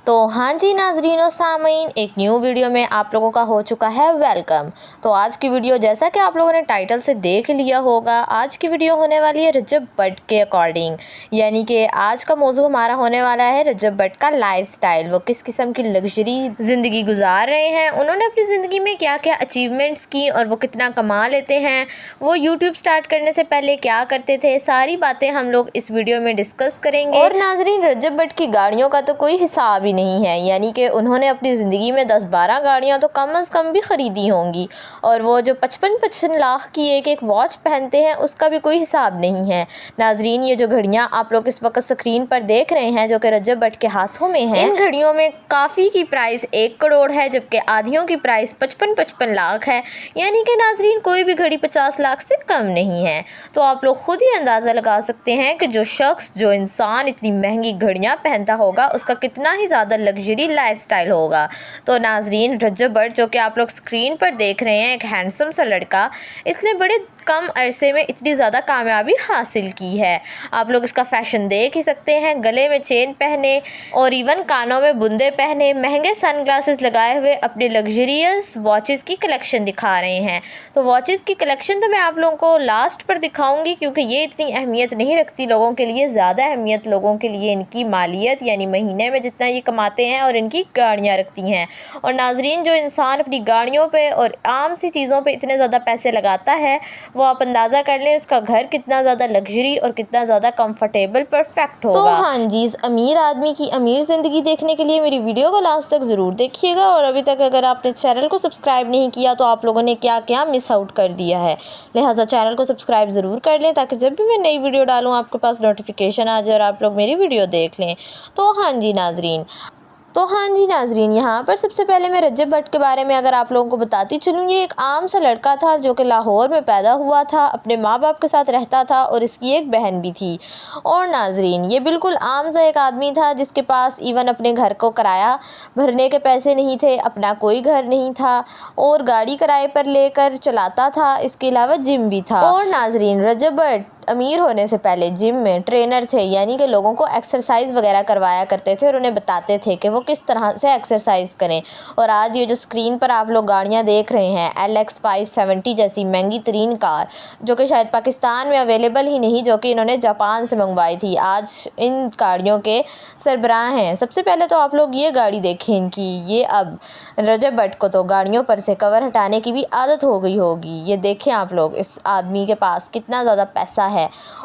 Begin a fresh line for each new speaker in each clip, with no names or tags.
तो हाँ जी नाजरीन और सामीन, एक न्यू वीडियो में आप लोगों का हो चुका है वेलकम। तो आज की वीडियो जैसा कि आप लोगों ने टाइटल से देख लिया होगा, आज की वीडियो होने वाली है रजब भट्ट के अकॉर्डिंग। यानी कि आज का मौजू हमारा होने वाला है रजब भट्ट का लाइफस्टाइल। वो किस किस्म की लग्जरी ज़िंदगी गुजार रहे हैं, उन्होंने अपनी ज़िंदगी में क्या क्या अचीवमेंट्स की और वो कितना कमा लेते हैं, वो यूट्यूब स्टार्ट करने से पहले क्या करते थे, सारी बातें हम लोग इस वीडियो में डिस्कस करेंगे। और नाजरीन, रजब भट्ट की गाड़ियों का तो कोई हिसाब ही नहीं है। यानी कि उन्होंने अपनी ज़िंदगी में 10-12 गाड़ियाँ तो कम अज़ कम भी ख़रीदी होंगी, और वो जो 55-55 लाख की एक एक वॉच पहनते हैं उसका भी कोई हिसाब नहीं है। नाजरीन, ये जो घड़ियाँ आप लोग इस वक्त स्क्रीन पर देख रहे हैं जो कि रजब भट्ट के हाथों में है, इन घड़ियों में काफ़ी की प्राइस 1 करोड़ है, जबकि आधियों की प्राइस 55-55 लाख है। यानी कि नाजरीन, कोई भी घड़ी 50 लाख से कम नहीं है। तो आप लोग खुद ही अंदाज़ा लगा सकते हैं कि जो शख्स, जो इंसान इतनी महंगी घड़ियाँ पहनता होगा उसका कितना ही ज़्यादा लग्जरी लाइफस्टाइल होगा। तो नाजरीन, रजब भट्ट जो कि आप लोग स्क्रीन पर देख रहे हैं, एक हैंडसम सा लड़का, इसने बड़े कम अरसे में इतनी ज़्यादा कामयाबी हासिल की है। आप लोग इसका फैशन देख ही सकते हैं। गले में चेन पहने और इवन कानों में बुंदे पहने, महंगे सनग्लासेस लगाए हुए अपने लग्जरियस वॉचेस की कलेक्शन दिखा रहे हैं। तो वॉचेस की कलेक्शन तो मैं आप लोगों को लास्ट पर दिखाऊंगी, क्योंकि ये इतनी अहमियत नहीं रखती लोगों के लिए। ज़्यादा अहमियत लोगों के लिए इनकी मालियत, यानी महीने में जितना ये कमाते हैं, और इनकी गाड़ियाँ रखती हैं। और नाजरीन, जो इंसान अपनी गाड़ियों पे और आम सी चीज़ों पे इतने ज़्यादा पैसे लगाता है, वो आप अंदाज़ा कर लें उसका घर कितना ज़्यादा लग्जरी और कितना ज़्यादा कंफर्टेबल परफेक्ट होगा। तो हाँ जी, इस अमीर आदमी की अमीर ज़िंदगी देखने के लिए मेरी वीडियो को लास्ट तक ज़रूर देखिएगा। और अभी तक अगर आपने चैनल को सब्सक्राइब नहीं किया तो आप लोगों ने क्या क्या मिस आउट कर दिया है। लिहाजा चैनल को सब्सक्राइब ज़रूर कर लें, ताकि जब भी मैं नई वीडियो डालूँ आपके पास नोटिफिकेशन आ जाए और आप लोग मेरी वीडियो देख लें। तो हाँ जी नाजरीन, यहाँ पर सबसे पहले मैं रजब भट्ट के बारे में अगर आप लोगों को बताती चलूँ, ये एक आम सा लड़का था जो कि लाहौर में पैदा हुआ था, अपने माँ बाप के साथ रहता था और इसकी एक बहन भी थी। और नाजरीन, ये बिल्कुल आम सा एक आदमी था जिसके पास इवन अपने घर को किराया भरने के पैसे नहीं थे, अपना कोई घर नहीं था, और गाड़ी किराए पर लेकर चलाता था। इसके अलावा जिम भी था। और नाजरीन, रजब भट्ट अमीर होने से पहले जिम में ट्रेनर थे, यानी कि लोगों को एक्सरसाइज वगैरह करवाया करते थे और उन्हें बताते थे कि वो किस तरह से एक्सरसाइज करें। और आज ये जो स्क्रीन पर आप लोग गाड़ियां देख रहे हैं, LX 570 जैसी महंगी तरीन कार, जो कि शायद पाकिस्तान में अवेलेबल ही नहीं, जो कि इन्होंने जापान से मंगवाई थी, आज इन गाड़ियों के सरबराह हैं। सबसे पहले तो आप लोग ये गाड़ी देखें इनकी। ये अब रजब भट्ट को तो गाड़ियों पर से कवर हटाने की भी आदत हो गई होगी। ये देखें आप लोग, इस आदमी के पास कितना ज़्यादा पैसा है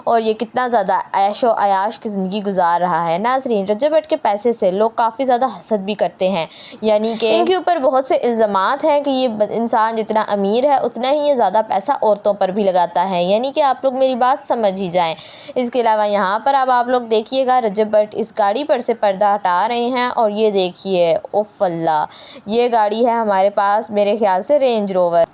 और ये कितना ज़्यादा ऐशो आयाश की ज़िंदगी गुजार रहा है। नाजरीन, रजब भट्ट के पैसे से लोग काफ़ी ज़्यादा हसद भी करते हैं, यानी कि इनके ऊपर बहुत से इल्ज़ामात हैं कि ये इंसान जितना अमीर है उतना ही ये ज़्यादा पैसा औरतों पर भी लगाता है। यानी कि आप लोग मेरी बात समझ ही जाएं। इसके अलावा यहाँ पर अब आप लोग देखिएगा, रजब भट्ट इस गाड़ी पर से पर्दा हटा रहे हैं और ये देखिए, उफ़ अल्लाह, ये गाड़ी है हमारे पास मेरे ख्याल से रेंज रोवर।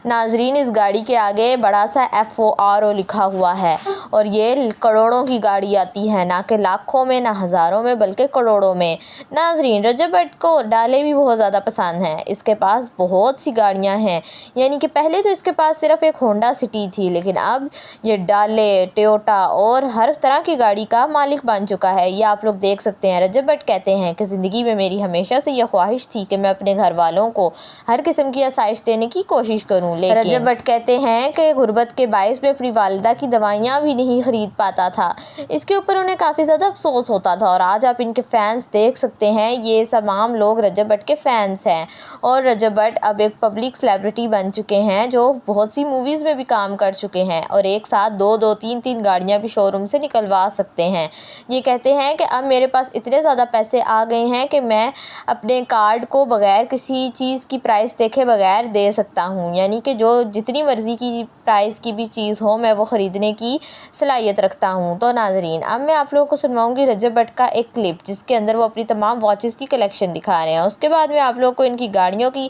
नाजरीन, इस गाड़ी के आगे बड़ा सा FORO लिखा हुआ है, और ये करोड़ों की गाड़ी आती है, ना कि लाखों में, ना हज़ारों में, बल्कि करोड़ों में। नाजरीन, रजब भट्ट को डाले भी बहुत ज़्यादा पसंद हैं। इसके पास बहुत सी गाड़ियां हैं। यानी कि पहले तो इसके पास सिर्फ एक होंडा सिटी थी, लेकिन अब ये डाले, टोयोटा और हर तरह की गाड़ी का मालिक बन चुका है। ये आप लोग देख सकते हैं। रजब भट्ट कहते हैं कि ज़िंदगी में मेरी हमेशा से यह ख्वाहिश थी कि मैं अपने घर वालों को हर किस्म की आसाइश देने की कोशिश करूँ, लेकिन रजब भट्ट कहते हैं कि गुर्बत के बाइस में अपनी वालिदा की दवाइयाँ भी नहीं खरीद पाता था। इसके ऊपर उन्हें काफ़ी ज़्यादा अफसोस होता था। और आज आप इनके फैंस देख सकते हैं, ये तमाम लोग रजब भट्ट के फैंस हैं। और रजब भट्ट अब एक पब्लिक सेलिब्रिटी बन चुके हैं, जो बहुत सी मूवीज़ में भी काम कर चुके हैं, और एक साथ 2-2, 3-3 गाड़ियाँ भी शोरूम से निकलवा सकते हैं। ये कहते हैं कि अब मेरे पास इतने ज़्यादा पैसे आ गए हैं कि मैं अपने कार्ड को बगैर किसी चीज़ की प्राइस देखे बगैर दे सकता हूँ। यानी कि जो जितनी मर्ज़ी की प्राइस की भी चीज़ हो, मैं वो ख़रीदने की सलाहियत रखता हूँ। तो नाजरीन, अब मैं आप लोगों को सुनवाऊँगी रजब भट्ट का एक क्लिप, जिसके अंदर वो अपनी तमाम वॉचेस की कलेक्शन दिखा रहे हैं। उसके बाद मैं आप लोगों को इनकी गाड़ियों की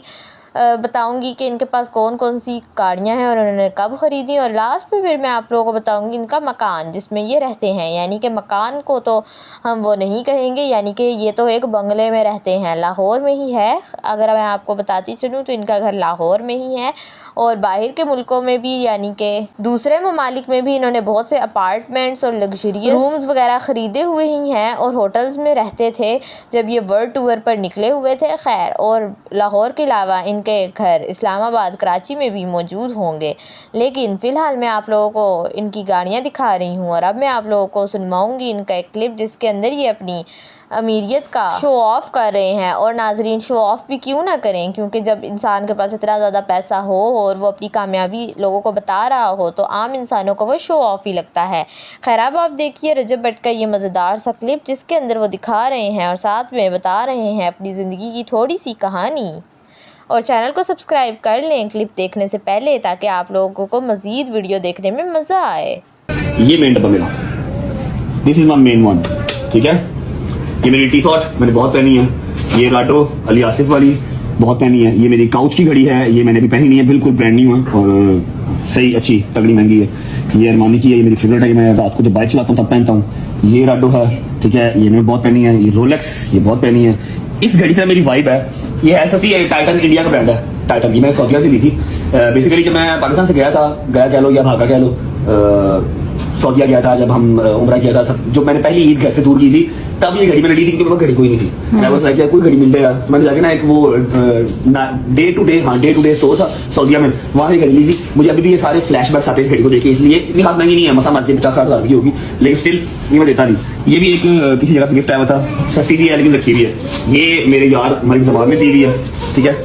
बताऊंगी कि इनके पास कौन कौन सी गाड़ियाँ हैं और उन्होंने कब ख़रीदी। और लास्ट में फिर मैं आप लोगों को बताऊंगी इनका मकान जिसमें ये रहते हैं। यानी कि मकान को तो हम वो नहीं कहेंगे, यानी कि ये तो एक बंगले में रहते हैं, लाहौर में ही है। अगर मैं आपको बताती चलूँ तो इनका घर लाहौर में ही है, और बाहर के मुल्कों में भी यानी कि दूसरे ममालिक में भी इन्होंने बहुत से अपार्टमेंट्स और लग्जरियस रूम्स वगैरह ख़रीदे हुए ही हैं और होटल्स में रहते थे जब ये वर्ल्ड टूर पर निकले हुए थे। खैर, और लाहौर के अलावा इनके घर इस्लामाबाद, कराची में भी मौजूद होंगे, लेकिन फ़िलहाल मैं आप लोगों को इनकी गाड़ियाँ दिखा रही हूँ। और अब मैं आप लोगों को सुनवाऊँगी इनका एक क्लिप जिसके अंदर ये अपनी अमीरियत का शो ऑफ़ कर रहे हैं। और नाजरीन, शो ऑफ़ भी क्यों ना करें, क्योंकि जब इंसान के पास इतना ज़्यादा पैसा हो और वो अपनी कामयाबी लोगों को बता रहा हो तो आम इंसानों को वो शो ऑफ़ ही लगता है। खैर, अब आप देखिए रजब भट्ट का ये मज़ेदार सा क्लिप जिसके अंदर वो दिखा रहे हैं और साथ में बता रहे हैं अपनी ज़िंदगी की थोड़ी सी कहानी। और चैनल को सब्सक्राइब कर लें क्लिप देखने से पहले, ताकि आप लोगों को मज़ीद वीडियो देखने में मज़ा आए।
ये मेन डब्बा मेरा, this is my main one, ठीक है। ये मेरी टी शर्ट मैंने बहुत पहनी है, ये राटो अली आसिफ वाली बहुत पहनी है। ये मेरी काउच की घड़ी है, ये मैंने अभी पहनी नहीं है, बिल्कुल ब्रांड न्यू है और सही अच्छी तगड़ी महंगी है। ये अरमानी की है, ये मेरी फेवरेट है, मैं रात को जब बाइक चलाता हूँ तब पहनता हूँ। ये राटो है, ठीक है, ये मैंने बहुत पहनी है। ये रोलेक्स, ये बहुत पहनी है। इस घड़ी से मेरी वाइब है, ये ऐसा थी, टाइटन इंडिया का ब्रांड है टाइटन, ये मैंने सऊदीया से ली थी। बेसिकली जब मैं पाकिस्तान से गया कह लो या भागा कह लो, सऊदीया गया था जब हम उम्रा किया था, जो मैंने पहली ईद घर से दूर की थी तब ये घड़ी मैंने ली थी, क्योंकि मेरे पास घड़ी कोई नहीं थी। मैं बस लाइक कोई घड़ी मिल जाएगा, मैंने जाके ना एक वो डे टू डे स्टोर था सऊदीया में, वहाँ से घड़ी ली थी। मुझे अभी भी ये सारे फ्लैशबैक्स आते हैं इस घड़ी को देखे, इसलिए इतनी खास महंगी नहीं है, मसा मार्केट 50-60 हज़ार की होगी, लेकिन स्टिल ये मैं देता नहीं। ये भी एक किसी जगह से गिफ्ट आया हुआ था, सस्ती सी है लेकिन रखी हुई है। ये मेरे यार मलिक जमान ने दी हुई है, ठीक है,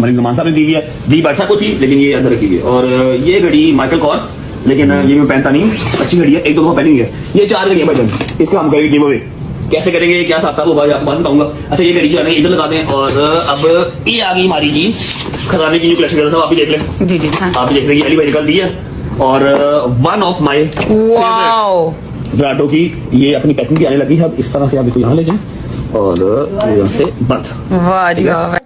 मलिक जमान साहब ने दी हुई है, दी बादशाह को थी लेकिन ये अंदर रखी हुई है। और ये घड़ी माइकल कॉर्स, लेकिन ये मैं पहनता नहीं हूँ, अच्छी घड़ी है, एक दो पहनी हुई है। ये 4 घड़ी है भाईजान, इसको हम करेंगे गिव अवे, कैसे करेंगे क्या साथ था वो आपको बाद में बताऊंगा। अच्छा, ये घड़ी जो है ना इधर लगा दें। और अब ये आ गई हमारी चीज खजाने की जो कलेक्शन कर रहा था, आप भी देख लें।
जी हाँ।
आप भी देख रहे हैं, अली भाई निकल दी है। और वन ऑफ माई ब्राडो की ये अपनी पैकिंग भी आने लगी है। अब इस तरह से आप इसको यहाँ ले जाएं और यहाँ से बंद।
वाह जी वाह।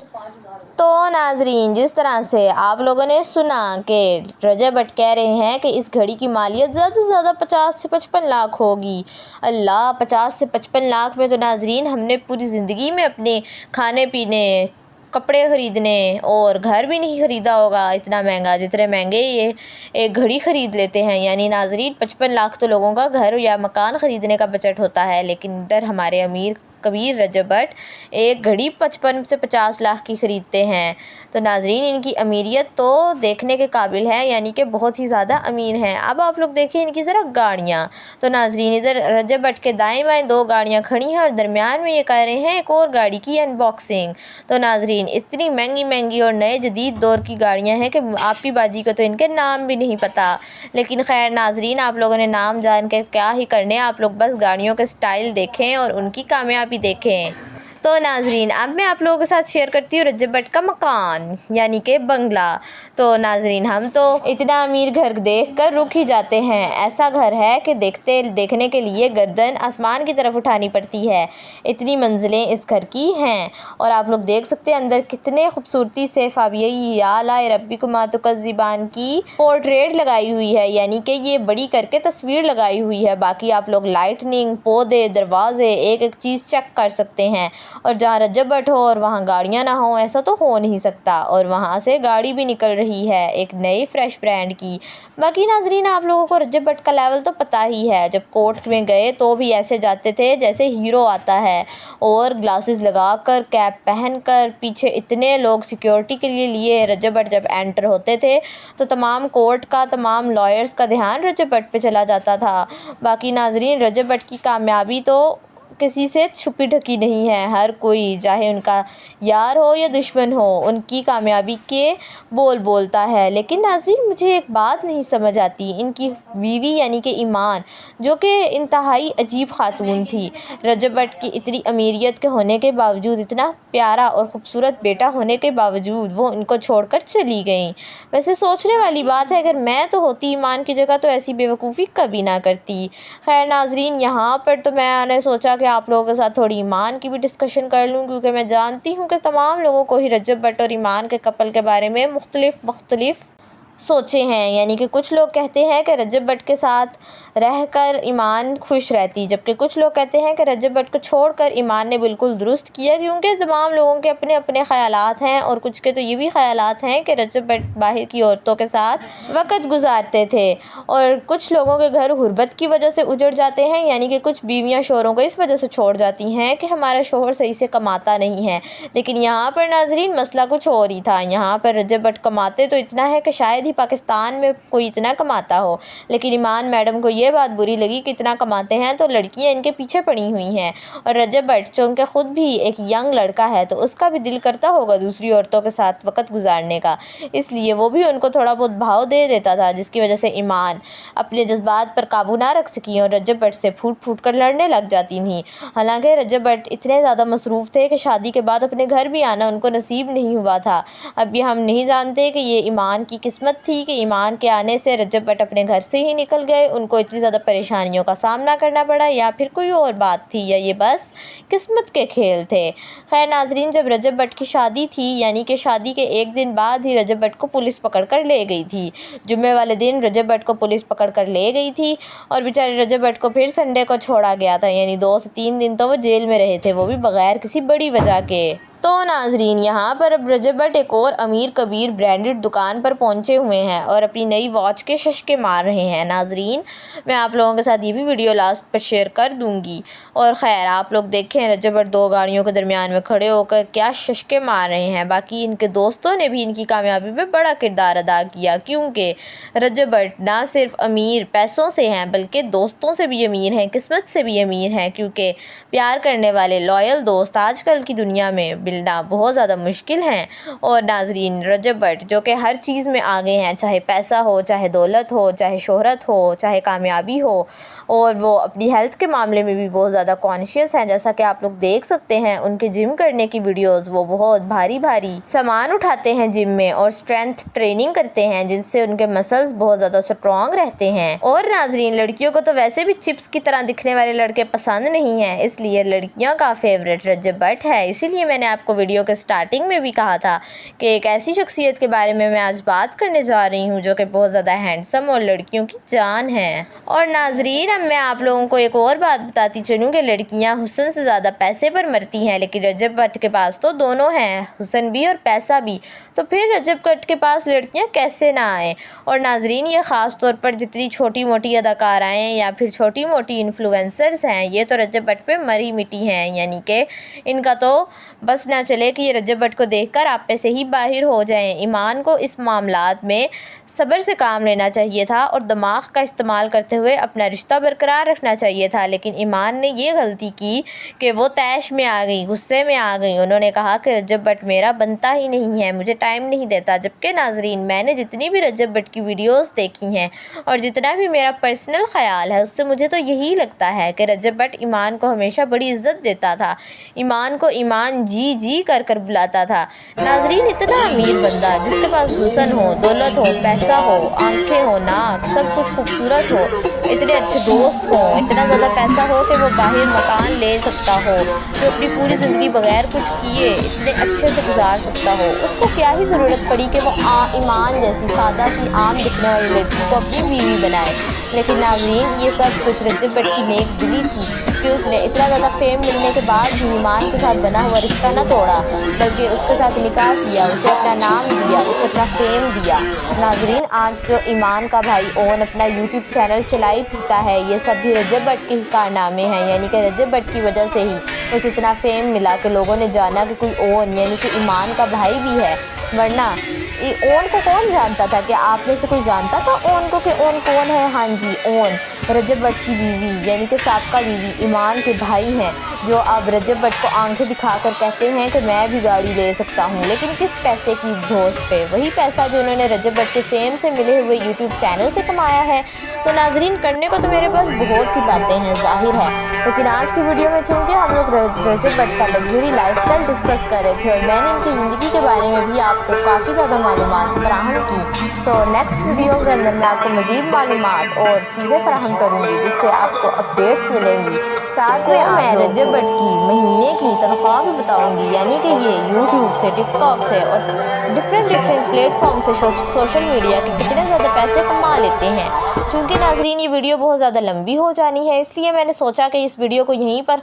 तो नाजरीन, जिस तरह से आप लोगों ने सुना कि रजब भट्ट कह रहे हैं कि इस घड़ी की मालियत ज़्यादा से ज़्यादा 50 से 55 लाख होगी। अल्लाह, 50 से 55 लाख में तो नाजरीन हमने पूरी ज़िंदगी में अपने खाने पीने, कपड़े ख़रीदने और घर भी नहीं ख़रीदा होगा इतना महंगा जितने महंगे ये एक घड़ी ख़रीद लेते हैं। यानी नाजरीन 55 लाख तो लोगों का घर या मकान ख़रीदने का बजट होता है, लेकिन इधर हमारे अमीर कबीर रजब भट्ट एक घड़ी 55 से 50 लाख की ख़रीदते हैं। तो नाजरीन, इनकी अमीरियत तो देखने के काबिल है, यानी कि बहुत ही ज़्यादा अमीर हैं। अब आप लोग देखिए इनकी ज़रा गाड़ियाँ। तो नाजरीन, इधर रजब भट्ट के दाएं बाएं 2 गाड़ियाँ खड़ी हैं और दरमियान में ये कह रहे हैं एक और गाड़ी की अनबॉक्सिंग। तो नाजरीन, इतनी महंगी और नए जदीद दौर की गाड़ियाँ हैं कि आपकी बाजी को तो इनके नाम भी नहीं पता। लेकिन खैर नाजरीन, आप लोगों ने नाम जान के क्या ही करने, आप लोग बस गाड़ियों के स्टाइल देखें और उनकी कामयाबी देखें। तो नाजरीन, अब मैं आप लोगों के साथ शेयर करती हूँ रजब भट्ट का मकान यानी कि बंगला। तो नाजरीन, हम तो इतना अमीर घर देख कर रुक ही जाते हैं। ऐसा घर है कि देखने के लिए गर्दन आसमान की तरफ उठानी पड़ती है, इतनी मंजिलें इस घर की हैं। और आप लोग देख सकते हैं अंदर कितने खूबसूरती से फ़ाबिया रब्बिकुमा तुकज़्ज़िबान की पोर्ट्रेट लगाई हुई है, यानी कि ये बड़ी करके तस्वीर लगाई हुई है। बाकी आप लोग लाइटनिंग, पौधे, दरवाजे एक एक चीज़ चेक कर सकते हैं। और जहाँ रजब भट्ट हो और वहाँ गाड़ियाँ ना हो, ऐसा तो हो नहीं सकता। और वहाँ से गाड़ी भी निकल रही है एक नई फ्रेश ब्रांड की। बाकी नाजरीन, आप लोगों को रजब भट्ट का लेवल तो पता ही है, जब कोर्ट में गए तो भी ऐसे जाते थे जैसे हीरो आता है, और ग्लासेस लगाकर, कैप पहनकर, पीछे इतने लोग सिक्योरिटी के लिए रजब भट्ट जब एंटर होते थे तो तमाम कोर्ट का, तमाम लॉयर्स का ध्यान रजब भट्ट पे चला जाता था। बाकी नाजरीन, रजब भट्ट की कामयाबी तो किसी से छुपी ढकी नहीं है। हर कोई, चाहे उनका यार हो या दुश्मन हो, उनकी कामयाबी के बोल बोलता है। लेकिन नाज़रीन, मुझे एक बात नहीं समझ आती, इनकी बीवी यानी कि ईमान, जो कि इंतहाई अजीब खातून थी, रजब भट्ट की इतनी अमीरियत के होने के बावजूद, इतना प्यारा और ख़ूबसूरत बेटा होने के बावजूद वो उनको छोड़कर चली गई। वैसे सोचने वाली बात है, अगर मैं तो होती ईमान की जगह तो ऐसी बेवकूफ़ी कभी ना करती। खैर नाजरीन, यहाँ पर तो मैंने सोचा कि आप लोगों के साथ थोड़ी ईमान की भी डिस्कशन कर लूँ, क्योंकि मैं जानती हूँ कि तमाम लोगों को ही रजब भट्ट और ईमान के कपल के बारे में मुख्तलिफ सोचे हैं। यानी कि कुछ लोग कहते हैं कि रजब भट्ट के साथ रहकर ईमान खुश रहती, जबकि कुछ लोग कहते हैं कि रजब भट्ट को छोड़कर ईमान ने बिल्कुल दुरुस्त किया, क्योंकि तमाम लोगों के अपने अपने ख़यालात हैं। और कुछ के तो ये भी ख़यालात हैं कि रजब भट्ट बाहर की औरतों के साथ वक़्त गुजारते थे। और कुछ लोगों के घर गुर्बत की वजह से उजड़ जाते हैं, यानी कि कुछ बीवियाँ शोहरों को इस वजह से छोड़ जाती हैं कि हमारा शोहर सही से कमाता नहीं है। लेकिन यहाँ पर नाज़रीन मसला कुछ और ही था। यहाँ पर रजब भट्ट कमाते तो इतना है कि शायद ही पाकिस्तान में कोई इतना कमाता हो, लेकिन ईमान मैडम को ये बात बुरी लगी कि इतना कमाते हैं तो लड़कियां इनके पीछे पड़ी हुई हैं। और रजब भट्ट चूँकि ख़ुद भी एक यंग लड़का है तो उसका भी दिल करता होगा दूसरी औरतों के साथ वक़्त गुजारने का, इसलिए वो भी उनको थोड़ा बहुत भाव दे देता था, जिसकी वजह से ईमान अपने जज्बात पर काबू ना रख सकी और रजब भट्ट से फूट फूट कर लड़ने लग जाती थी। हालांकि रजब भट्ट इतने ज़्यादा मसरूफ़ थे कि शादी के बाद अपने घर भी आना उनको नसीब नहीं हुआ था। अब ये हम नहीं जानते कि ये ईमान की किस्मत थी कि ईमान के आने से रजब भट्ट अपने घर से ही निकल गए, उनको इतनी ज़्यादा परेशानियों का सामना करना पड़ा, या फिर कोई और बात थी, या ये बस किस्मत के खेल थे। खैर नाजरीन, जब रजब भट्ट की शादी थी, यानी कि शादी के एक दिन बाद ही रजब भट्ट को पुलिस पकड़ कर ले गई थी। जुम्मे वाले दिन रजब भट्ट को पुलिस पकड़ कर ले गई थी और बेचारे रजब भट्ट को फिर संडे को छोड़ा गया था, यानी 2 से 3 दिन तो वो जेल में रहे थे, वो भी बग़ैर किसी बड़ी वजह के। तो नाजरीन, यहाँ पर अब रजब भट्ट एक और अमीर कबीर ब्रांडेड दुकान पर पहुँचे हुए हैं और अपनी नई वॉच के शशके मार रहे हैं। नाजरीन, मैं आप लोगों के साथ ये भी वीडियो लास्ट पर शेयर कर दूँगी। और ख़ैर आप लोग देखें रजब भट्ट 2 गाड़ियों के दरमियान में खड़े होकर क्या शशके मार रहे हैं। बाकी इनके दोस्तों ने भी इनकी कामयाबी में बड़ा किरदार अदा किया, क्योंकि रजब भट्ट ना सिर्फ अमीर पैसों से हैं बल्कि दोस्तों से भी अमीर हैं, किस्मत से भी अमीर हैं, क्योंकि प्यार करने वाले लॉयल दोस्त आजकल की दुनिया में मिलना बहुत ज़्यादा मुश्किल हैं। और नाजरीन, रजब भट्ट जो कि हर चीज़ में आगे हैं, चाहे पैसा हो, चाहे दौलत हो, चाहे शोहरत हो, चाहे कामयाबी हो, और वो अपनी हेल्थ के मामले में भी बहुत ज़्यादा कॉन्शियस हैं। जैसा कि आप लोग देख सकते हैं उनके जिम करने की वीडियोस, वो बहुत भारी भारी सामान उठाते हैं जिम में और स्ट्रेंथ ट्रेनिंग करते हैं, जिससे उनके मसल्स बहुत ज़्यादा स्ट्रॉन्ग रहते हैं। और नाजरीन, लड़कियों को तो वैसे भी चिप्स की तरह दिखने वाले लड़के पसंद नहीं हैं, इसलिए लड़कियों का फेवरेट रजब भट्ट है। इसीलिए मैंने आपको वीडियो के स्टार्टिंग में भी कहा था कि एक ऐसी शख्सियत के बारे में मैं आज बात करने जा रही हूँ जो कि बहुत ज़्यादा हैंडसम और लड़कियों की जान है। और नाजरीन, अब मैं आप लोगों को एक और बात बताती चलूँ कि लड़कियाँ हुस्न से ज़्यादा पैसे पर मरती हैं, लेकिन रजब भट्ट के पास तो दोनों हैं, हुस्न भी और पैसा भी। तो फिर रजब भट्ट के पास लड़कियाँ कैसे ना आएँ। और नाजरीन, ये ख़ास तौर पर जितनी छोटी मोटी अदाकाराएँ या फिर छोटी मोटी इन्फ्लुएंसर्स हैं, ये तो रजब भट्ट पे मरी मिट्टी हैं, यानी कि इनका तो बस ना चले कि ये रजब भट्ट को देखकर आप पे से ही बाहर हो जाएं। ईमान को इस मामलात में सब्र से काम लेना चाहिए था और दिमाग का इस्तेमाल करते हुए अपना रिश्ता बरकरार रखना चाहिए था, लेकिन ईमान ने ये गलती की कि वो तैश में आ गई, गुस्से में आ गई। उन्होंने कहा कि रजब भट्ट मेरा बनता ही नहीं है, मुझे टाइम नहीं देता। जबकि नाजरीन, मैंने जितनी भी रजब भट्ट की वीडियोस देखी हैं और जितना भी मेरा पर्सनल ख्याल है, उससे मुझे तो यही लगता है कि रजब भट्ट ईमान को हमेशा बड़ी इज्जत देता था, ईमान को ईमान जी जी कर कर बुलाता था। नाजरीन, इतना अमीर बंदा जिसके पास हुस्न हो, दौलत हो, पैसा हो, आंखें हो, नाक, सब कुछ खूबसूरत हो, इतने अच्छे दोस्त हो, इतना ज़्यादा पैसा हो कि वो बाहर मकान ले सकता हो, जो अपनी पूरी ज़िंदगी बगैर कुछ किए इतने अच्छे से गुजार सकता हो, उसको क्या ही ज़रूरत पड़ी कि वो ईमान जैसी सादा सी आम दिखने वाली लड़की को अपनी बीवी बनाए। लेकिन नाज़रीन, ये सब कुछ रजब भट्ट की नेक दिली थी कि उसने इतना ज़्यादा फेम मिलने के बाद भी ईमान के साथ बना हुआ रिश्ता न तोड़ा, बल्कि उसके साथ निकाह किया, उसे अपना नाम दिया, उसे अपना फेम दिया। नाजरीन, आज जो ईमान का भाई ओन अपना यूट्यूब चैनल चलाई फिरता है, ये सब भी रजब भट्ट के ही कारनामे हैं, यानी कि रजब भट्ट की वजह से ही उसे इतना फेम मिला कि लोगों ने जाना कि कोई ओन यानी कि ईमान का भाई भी है। वरना ओन को कौन जानता था? कि आप में से कोई जानता था ओन को कि ओन कौन है? हाँ जी, ओन रजब भट्ट की बीवी यानी कि साबका बीवी ईमान के भाई हैं, जो अब रजब भट्ट को आंखें दिखाकर कहते हैं कि मैं भी गाड़ी ले सकता हूँ, लेकिन किस पैसे की धौंस पे? वही पैसा जो उन्होंने रजब भट्ट के फेम से मिले हुए यूट्यूब चैनल से कमाया है। तो नाजरीन, करने को तो मेरे पास बहुत सी बातें हैं, जाहिर है, लेकिन आज की वीडियो में चूँकि हम लोग रजब भट्ट का लग्जरी लाइफस्टाइल डिस्कस कर रहे थे और मैंने इनकी ज़िंदगी के बारे में भी आपको काफ़ी ज़्यादा मालूमात फराहम की, तो नेक्स्ट वीडियो के अंदर मैं आपको मज़ीद मालूमात और चीज़ें फराहम करूँगी जिससे आपको अपडेट्स मिलेंगी। साथ में मैं रजब भट्ट की महीने की तनख्वाह भी बताऊंगी, यानी कि ये यूट्यूब से, टिकटॉक से और डिफरेंट प्लेटफॉर्म से सोशल मीडिया के कितने ज़्यादा पैसे कमा लेते हैं। चूँकि नाजरीन ये वीडियो बहुत ज़्यादा लंबी हो जानी है, इसलिए मैंने सोचा कि इस वीडियो को यहीं पर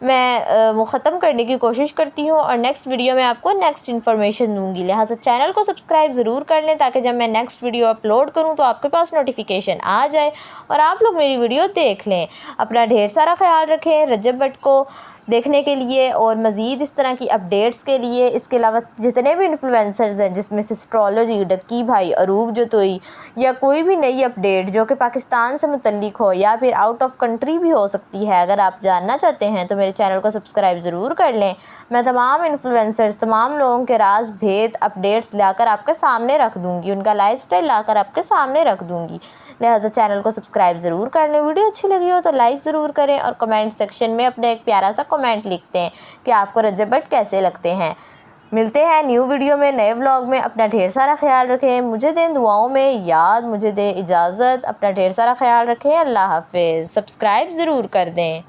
मैं वो ख़त्म करने की कोशिश करती हूँ और नेक्स्ट वीडियो में आपको नेक्स्ट इन्फॉर्मेशन दूंगी। लिहाजा चैनल को सब्सक्राइब ज़रूर कर लें ताकि जब मैं नेक्स्ट वीडियो अपलोड करूँ तो आपके पास नोटिफिकेशन आ जाए और आप लोग मेरी वीडियो देख लें। अपना ढेर सारा ख्याल रखें। रजब भट्ट को देखने के लिए और मज़ीद इस तरह की अपडेट्स के लिए, इसके अलावा जितने भी इन्फ्लुएंसर्स हैं जिसमें से एस्ट्रोलॉजी, डक्की भाई, अरूब जतोई या कोई भी नई अपडेट जो कि पाकिस्तान से मुतल्लिक हो या फिर आउट ऑफ कंट्री भी हो सकती है, अगर आप जानना चाहते हैं तो मेरे चैनल को सब्सक्राइब ज़रूर कर लें। मैं तमाम इन्फ्लुएंसर्स, तमाम लोगों के राज, भेद, अपडेट्स लाकर आपके सामने रख दूँगी, उनका लाइफस्टाइल लाकर आपके सामने रख दूँगी। लिहाजा चैनल को सब्सक्राइब ज़रूर कर लें। वीडियो अच्छी लगी हो तो लाइक ज़रूर करें और कमेंट सेक्शन में अपना एक प्यारा सा कमेंट लिखते हैं कि आपको रजब भट्ट कैसे लगते हैं। मिलते हैं न्यू वीडियो में, नए व्लॉग में। अपना ढेर सारा ख्याल रखें, मुझे दें दुआओं में याद, मुझे दें इजाज़त। अपना ढेर सारा ख्याल रखें। अल्लाह हाफिज़। सब्सक्राइब ज़रूर कर दें।